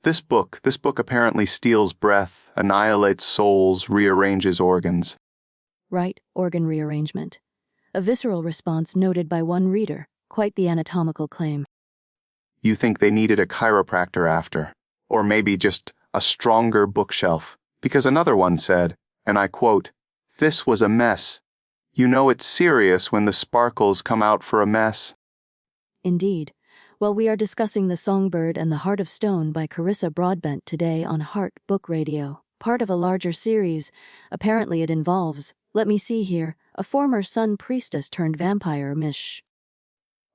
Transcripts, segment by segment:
This book apparently steals breath, annihilates souls, rearranges organs. Right, organ rearrangement. A visceral response noted by one reader, quite the anatomical claim. You think they needed a chiropractor after, or maybe just a stronger bookshelf, because another one said, and I quote, "This was a mess. You know it's serious when the sparkles come out for a mess." Indeed. Well, we are discussing The Songbird and the Heart of Stone by Carissa Broadbent today on Heart Book Radio, part of a larger series. Apparently it involves, let me see here, a former sun priestess turned vampire, Mische.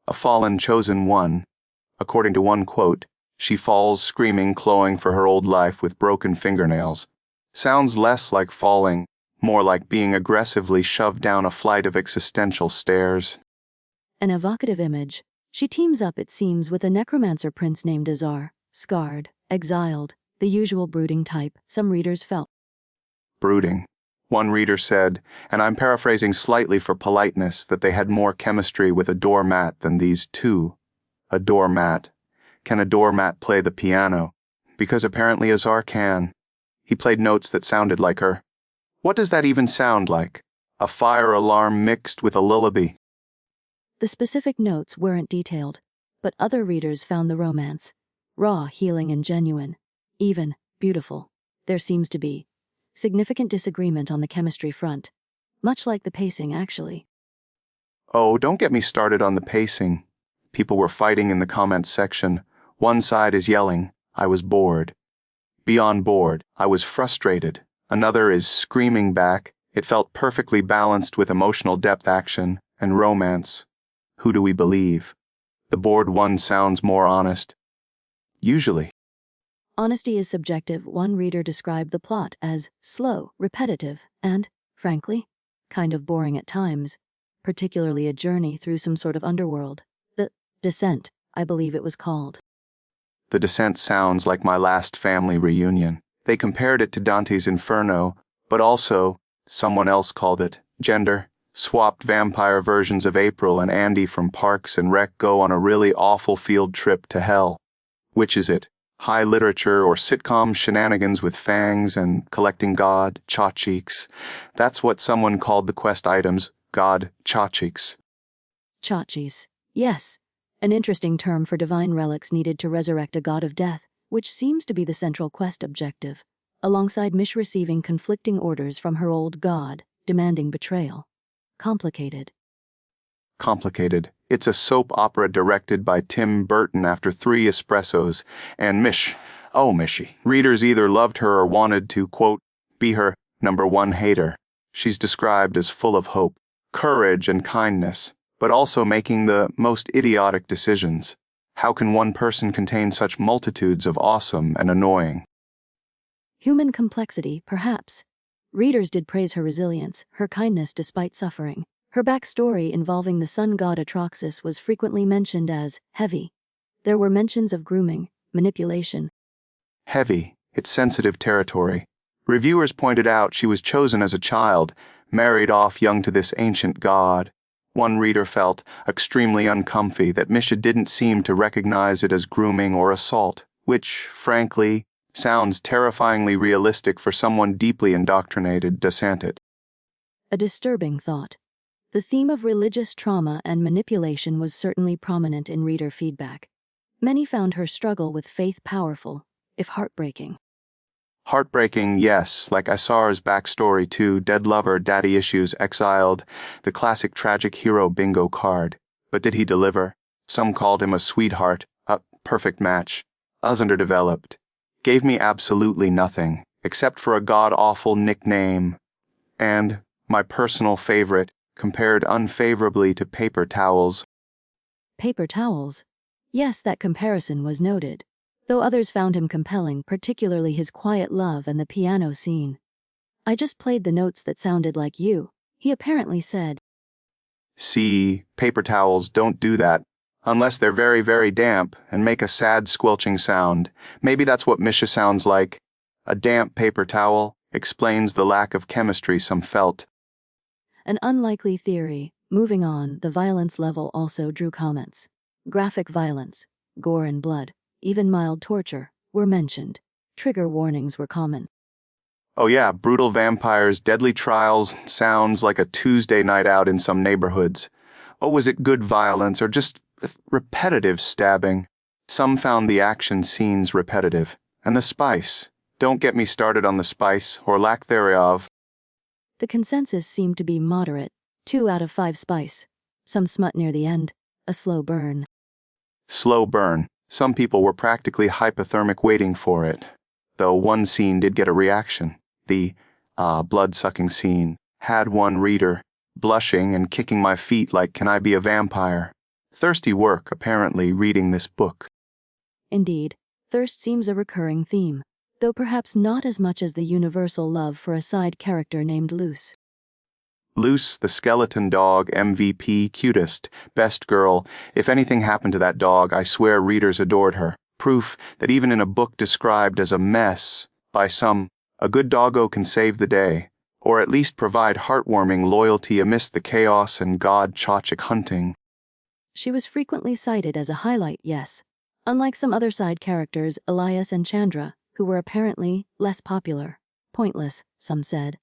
A fallen chosen one. According to one quote, she falls screaming, clawing for her old life with broken fingernails. Sounds less like falling, more like being aggressively shoved down a flight of existential stairs. An evocative image. She teams up, it seems, with a necromancer prince named Asar, scarred, exiled, the usual brooding type, some readers felt. Brooding. One reader said, and I'm paraphrasing slightly for politeness, that they had more chemistry with a doormat than these two. A doormat. Can a doormat play the piano? Because apparently Asar can. He played notes that sounded like her. What does that even sound like? A fire alarm mixed with a lullaby. The specific notes weren't detailed, but other readers found the romance raw, healing, and genuine, even beautiful. There seems to be significant disagreement on the chemistry front, much like the pacing, actually. Oh, don't get me started on the pacing. People were fighting in the comments section. One side is yelling, "I was bored." Beyond bored, "I was frustrated." Another is screaming back, "It felt perfectly balanced with emotional depth, action, and romance." Who do we believe? The bored one sounds more honest. Usually. Honesty is subjective. One reader described the plot as slow, repetitive, and, frankly, kind of boring at times, particularly a journey through some sort of underworld. The Descent, I believe it was called. The Descent sounds like my last family reunion. They compared it to Dante's Inferno, but also, someone else called it, gender. Swapped vampire versions of April and Andy from Parks and Rec go on a really awful field trip to hell. Which is it? High literature or sitcom shenanigans with fangs and collecting God, cha-cheeks? That's what someone called the quest items, God cha-cheeks. Chachis. Yes. An interesting term for divine relics needed to resurrect a god of death, which seems to be the central quest objective, alongside Mische receiving conflicting orders from her old god, demanding betrayal. Complicated. It's a soap opera directed by Tim Burton after 3 espressos, and Mische. Readers either loved her or wanted to, quote, be her #1 hater. She's described as full of hope, courage, and kindness, but also making the most idiotic decisions. How can one person contain such multitudes of awesome and annoying? Human complexity, perhaps. Readers did praise her resilience, her kindness despite suffering. Her backstory involving the sun god Atraxas was frequently mentioned as heavy. There were mentions of grooming, manipulation. Heavy. It's sensitive territory. Reviewers pointed out she was chosen as a child, married off young to this ancient god. One reader felt extremely uncomfy that Mische didn't seem to recognize it as grooming or assault, which, frankly, sounds terrifyingly realistic for someone deeply indoctrinated, doesn't it? A disturbing thought. The theme of religious trauma and manipulation was certainly prominent in reader feedback. Many found her struggle with faith powerful, if heartbreaking. Heartbreaking, yes, like Asar's backstory too, dead lover, daddy issues, exiled, the classic tragic hero bingo card. But did he deliver? Some called him a sweetheart, a perfect match, underdeveloped. Gave me absolutely nothing, except for a god-awful nickname. And, my personal favorite, compared unfavorably to paper towels. Paper towels? Yes, that comparison was noted, though others found him compelling, particularly his quiet love and the piano scene. "I just played the notes that sounded like you," he apparently said. See, paper towels don't do that. Unless they're very, very damp and make a sad squelching sound. Maybe that's what Mische sounds like. A damp paper towel explains the lack of chemistry some felt. An unlikely theory. Moving on, the violence level also drew comments. Graphic violence, gore and blood, even mild torture, were mentioned. Trigger warnings were common. Oh yeah, brutal vampires, deadly trials, sounds like a Tuesday night out in some neighborhoods. Oh, was it good violence or just repetitive stabbing? Some found the action scenes repetitive. And the spice. Don't get me started on the spice, or lack thereof. The consensus seemed to be moderate. 2 out of 5 spice. Some smut near the end. A slow burn. Slow burn. Some people were practically hypothermic waiting for it. Though one scene did get a reaction. The blood-sucking scene had one reader, blushing and kicking my feet like, "Can I be a vampire?" Thirsty work, apparently, reading this book. Indeed, thirst seems a recurring theme, though perhaps not as much as the universal love for a side character named Luce. Luce, the skeleton dog, MVP, cutest, best girl. If anything happened to that dog, I swear readers adored her. Proof that even in a book described as a mess by some, a good doggo can save the day, or at least provide heartwarming loyalty amidst the chaos and god-chochic hunting. She was frequently cited as a highlight, yes, unlike some other side characters, Elias and Chandra, who were apparently less popular. Pointless, some said.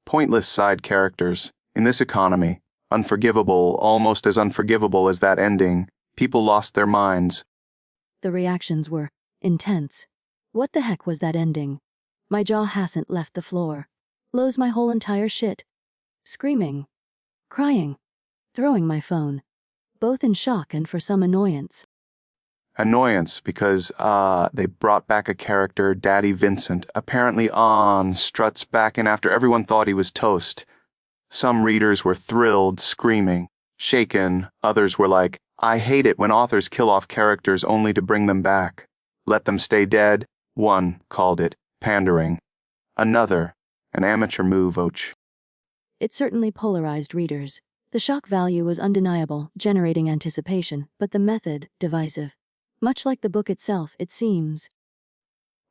Pointless side characters. In this economy, unforgivable, almost as unforgivable as that ending. People lost their minds. The reactions were intense. What the heck was that ending? My jaw hasn't left the floor. Blows my whole entire shit. Screaming. Crying. Throwing my phone. Both in shock and for some annoyance. Annoyance because, they brought back a character, Daddy Vincent, apparently struts back in after everyone thought he was toast. Some readers were thrilled, screaming, shaken. Others were like, "I hate it when authors kill off characters only to bring them back. Let them stay dead." One called it pandering. Another, an amateur move, och. It certainly polarized readers. The shock value was undeniable, generating anticipation, but the method, divisive. Much like the book itself, it seems.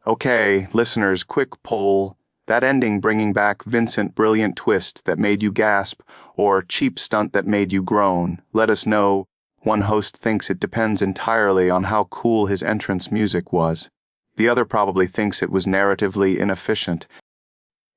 Okay, listeners, quick poll. That ending bringing back Vincent brilliant twist that made you gasp, or cheap stunt that made you groan. Let us know. One host thinks it depends entirely on how cool his entrance music was. The other probably thinks it was narratively inefficient.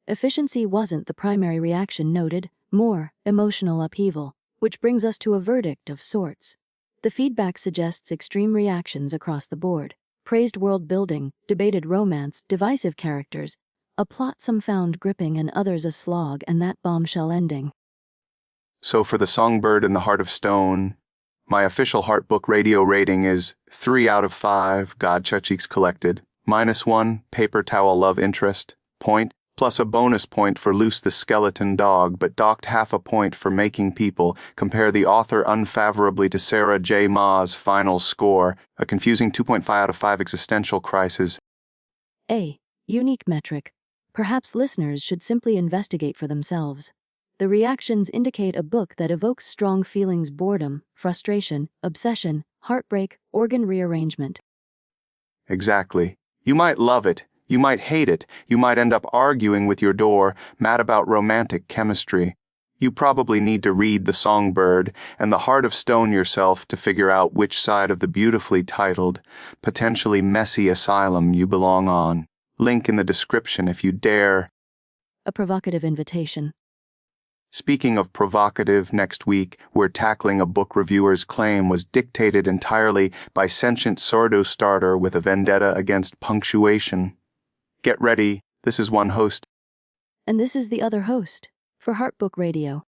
Efficiency wasn't the primary reaction noted, more emotional upheaval, which brings us to a verdict of sorts. The feedback suggests extreme reactions across the board. Praised world building, debated romance, divisive characters, a plot some found gripping and others a slog, and that bombshell ending. So for the Songbird and the Heart of Stone, my official Heart Book Radio rating is 3 out of 5, God Chuchiks collected, -1, paper towel love interest, point, plus a bonus point for Luce the skeleton dog, but docked half a point for making people compare the author unfavorably to Sarah J. Ma's final score, a confusing 2.5 out of 5 existential crisis. A unique metric. Perhaps listeners should simply investigate for themselves. The reactions indicate a book that evokes strong feelings: boredom, frustration, obsession, heartbreak, organ rearrangement. Exactly. You might love it. You might hate it. You might end up arguing with your door, mad about romantic chemistry. You probably need to read The Songbird and The Heart of Stone yourself to figure out which side of the beautifully titled, potentially messy asylum you belong on. Link in the description if you dare. A provocative invitation. Speaking of provocative, next week we're tackling a book reviewer's claim was dictated entirely by sentient sourdough starter with a vendetta against punctuation. Get ready, this is one host. And this is the other host. For Heart Book Radio.